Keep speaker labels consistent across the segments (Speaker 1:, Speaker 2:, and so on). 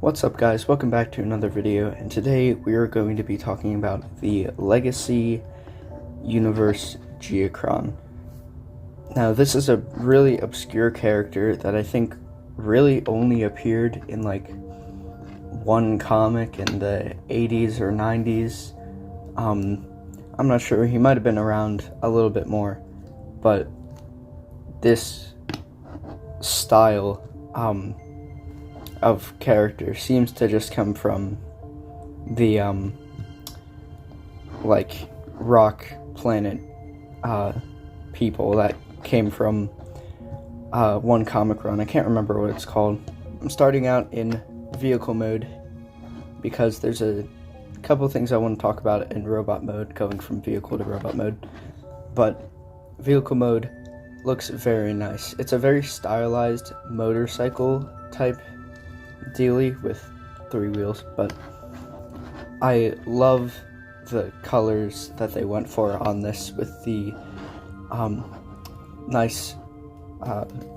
Speaker 1: What's up guys, welcome back to another video, and today we are going to be talking about the Legacy Universe Geochron. Now this is a really obscure character that I think really only appeared in like one comic in the 80s or 90s. I'm not sure, he might have been around a little bit more, but this style of character seems to just come from the like rock planet people that came from one comic run. I can't remember what it's called. I'm starting out in vehicle mode because there's a couple things I want to talk about in robot mode, going from vehicle to robot mode. But vehicle mode looks very nice. It's a very stylized motorcycle type dealy with 3 wheels, but I love the colors that they went for on this with the nice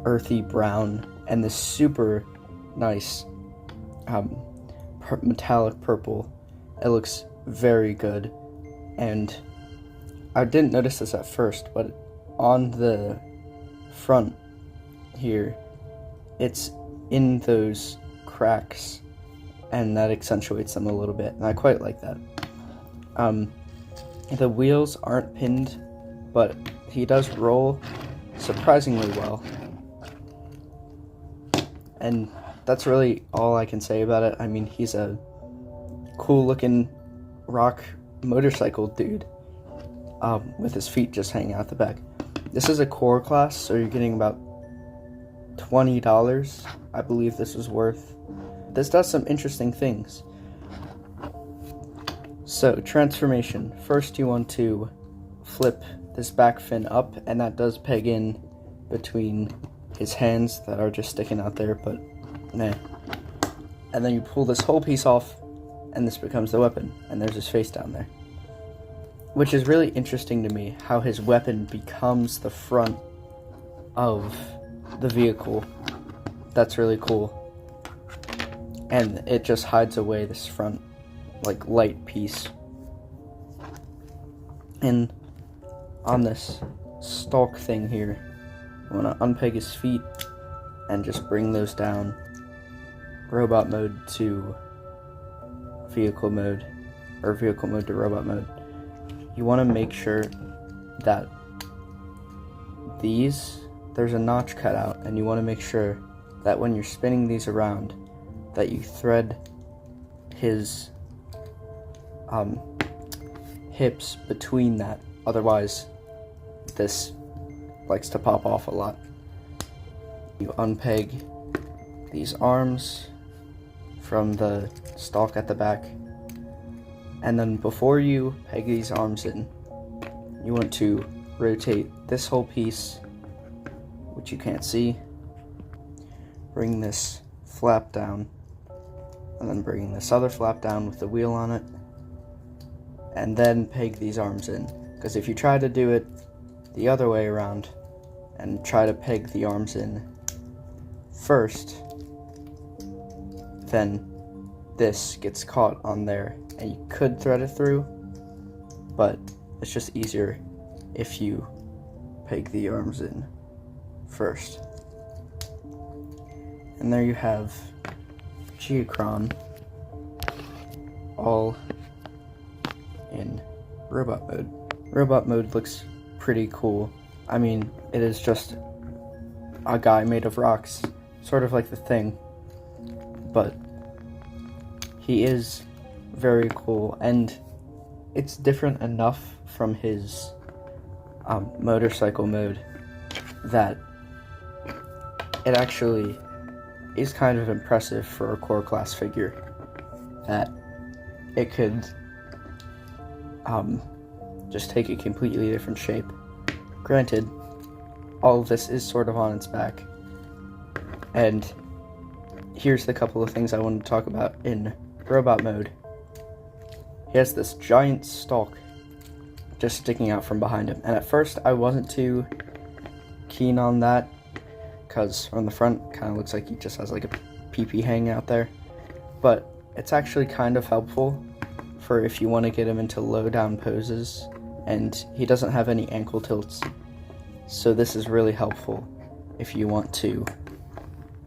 Speaker 1: earthy brown and this super nice metallic purple. It looks very good, and I didn't notice this at first, but on the front here it's in those cracks, and that accentuates them a little bit, and I quite like that. The wheels aren't pinned, but he does roll surprisingly well, and that's really all I can say about it. I mean, he's a cool looking rock motorcycle dude with his feet just hanging out the back. This is a core class, so you're getting about $20, I believe this was worth. This does some interesting things. So, transformation. First you want to flip this back fin up, and that does peg in between his hands that are just sticking out there, but meh. And then you pull this whole piece off, and this becomes the weapon, and there's his face down there. Which is really interesting to me, how his weapon becomes the front of the vehicle. That's really cool. And it just hides away this front, like, light piece. And on this stalk thing here, I want to unpeg his feet and just bring those down. Robot mode to vehicle mode, or vehicle mode to robot mode. You want to make sure that there's a notch cut out, and you want to make sure that when you're spinning these around, that you thread his hips between that. Otherwise, this likes to pop off a lot. You unpeg these arms from the stalk at the back, and then before you peg these arms in, you want to rotate this whole piece, which you can't see, bring this flap down, and then bring this other flap down with the wheel on it, and then peg these arms in. Because if you try to do it the other way around and try to peg the arms in first, then this gets caught on there, and you could thread it through, but it's just easier if you peg the arms in first. And there you have Geochron, all in robot mode. Robot mode looks pretty cool. I mean, it is just a guy made of rocks, sort of like the Thing, but he is very cool, and it's different enough from his motorcycle mode that it actually is kind of impressive for a core class figure, that it could just take a completely different shape. Granted, all of this is sort of on its back, and here's the couple of things I wanted to talk about in robot mode. He has this giant stalk just sticking out from behind him, and at first I wasn't too keen on that, because on the front kind of looks like he just has like a pee-pee hanging out there. but it's actually kind of helpful for if you want to get him into low down poses, and he doesn't have any ankle tilts, so this is really helpful if you want to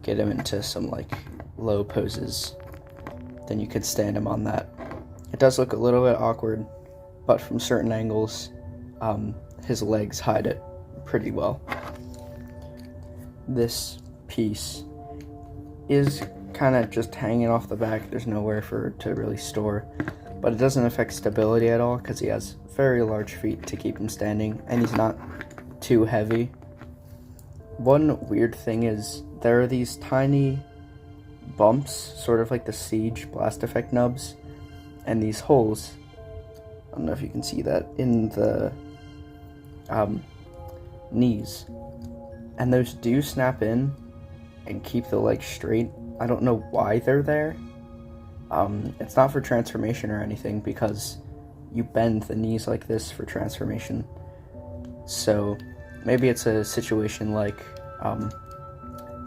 Speaker 1: get him into some like low poses. Then you could stand him on that. It does look a little bit awkward, but from certain angles his legs hide it pretty well. This piece is kind of just hanging off the back. There's nowhere for it to really store, but it doesn't affect stability at all because he has very large feet to keep him standing, and he's not too heavy. One weird thing is there are these tiny bumps, sort of like the Siege blast effect nubs, and these holes, I don't know if you can see that, in the knees, and those do snap in and keep the leg straight. I don't know why they're there. It's not for transformation or anything, because you bend the knees like this for transformation. So maybe it's a situation like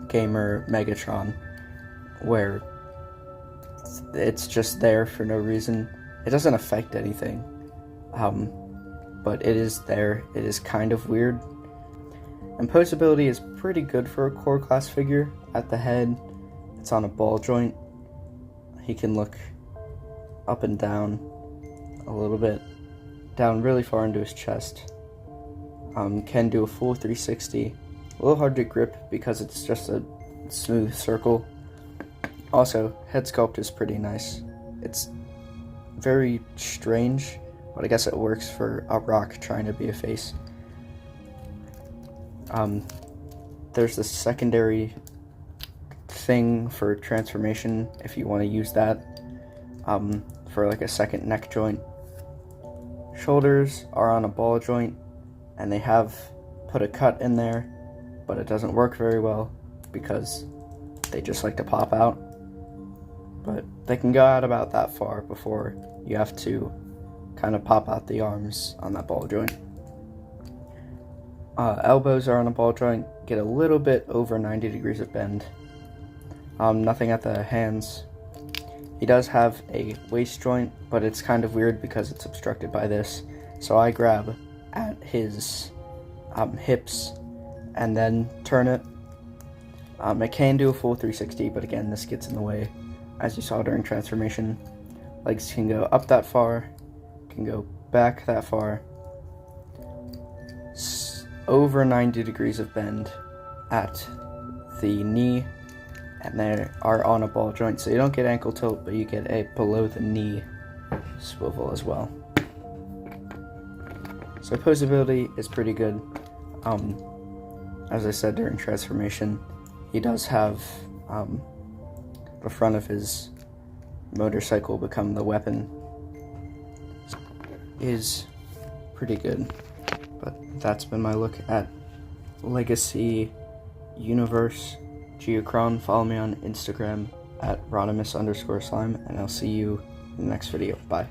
Speaker 1: Gamer Megatron, where it's just there for no reason. It doesn't affect anything, but it is there. It is kind of weird. And posability is pretty good for a core class figure. At the head, it's on a ball joint. He can look up and down a little bit, down really far into his chest. Can do a full 360. A little hard to grip because it's just a smooth circle. Also, head sculpt is pretty nice. It's very strange, but I guess it works for a rock trying to be a face. There's the secondary thing for transformation if you want to use that, for like a second neck joint. Shoulders are on a ball joint, and they have put a cut in there, but it doesn't work very well because they just like to pop out. But they can go out about that far before you have to kind of pop out the arms on that ball joint. Elbows are on a ball joint, get a little bit over 90 degrees of bend. Nothing at the hands. He does have a waist joint, but it's kind of weird because it's obstructed by this. So I grab at his hips and then turn it. It can do a full 360, but again, this gets in the way, as you saw during transformation. Legs can go up that far, can go back that far. Over 90 degrees of bend at the knee, and they are on a ball joint, so you don't get ankle tilt, but you get a below the knee swivel as well. So posability is pretty good. As I said during transformation, he does have the front of his motorcycle become the weapon. Is pretty good. But that's been my look at Legacy Universe Geochron. Follow me on Instagram at Rodimus_slime, and I'll see you in the next video. Bye.